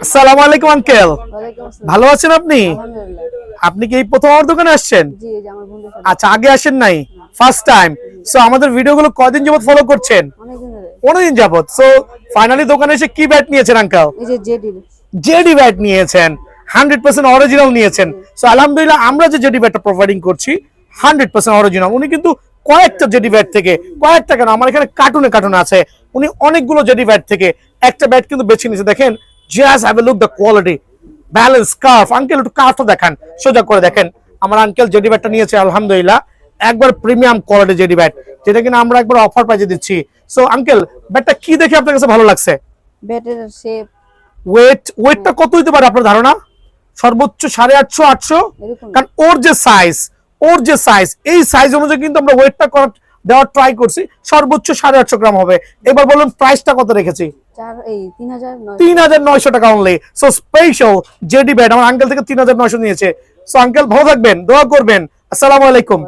আসসালামু আলাইকুম আঙ্কেল, ভালো আছেন আপনি? আপনি কি এই প্রথম আমার দোকানে আসছেন? আচ্ছা, আগে আসেন নাই, ফার্স্ট টাইম। সো আমাদের ভিডিওগুলো কয়দিন যাবত ফলো করছেন? অনেকদিন যাবত। সো ফাইনালি দোকানে এসে কি ব্যাট নিয়েছেন আঙ্কেল? জেডি ব্যাট নিয়েছেন, 100% অরিজিনাল নিয়েছেন। সো আলহামদুলিল্লাহ, আমরা যে জেডি ব্যাটটা প্রোভাইডিং করছি 100% অরিজিনাল। উনি কিন্তু কয়েকটা জেডি ব্যাট থেকে, কয়েকটা কেন, আমার এখানে কার্টুনে আছে, উনি অনেকগুলো জেডি ব্যাট থেকে একটা ব্যাট কিন্তু বেছে নিয়েছে। দেখেন, just have a look the quality, balance, curve. Uncle একটু কার্ভটা দেখান, সোজা করে দেখেন। আমার আঙ্কেল জেডি ব্যাটটা নিয়েছে আলহামদুলিল্লাহ, একবার প্রিমিয়াম কোয়ালিটি জেডি ব্যাট, যেটা কিনা আমরা একবার অফার প্রাইজে দিচ্ছি। সো আঙ্কেল, ব্যাটটা কি দেখে আপনার কাছে ভালো লাগছে? ব্যাটের শেপ, ওয়েটটা কত হইতে পারে আপনার ধারণা? সর্বোচ্চ 850 800, কারণ ওর যে সাইজ এই সাইজ অনুযায়ী কিন্তু আমরা ওয়েটটা দেওয়ার ট্রাই করছি। সর্বোচ্চ 850 গ্রাম হবে। এবার বলুন প্রাইসটা কত রেখেছি? 3900 টাকা only. So special JD bat আমার আঙ্কেল থেকে 3900 নিয়েছে। সো আঙ্কেল ভালো থাকবেন, দোয়া করবেন। আসসালামু আলাইকুম।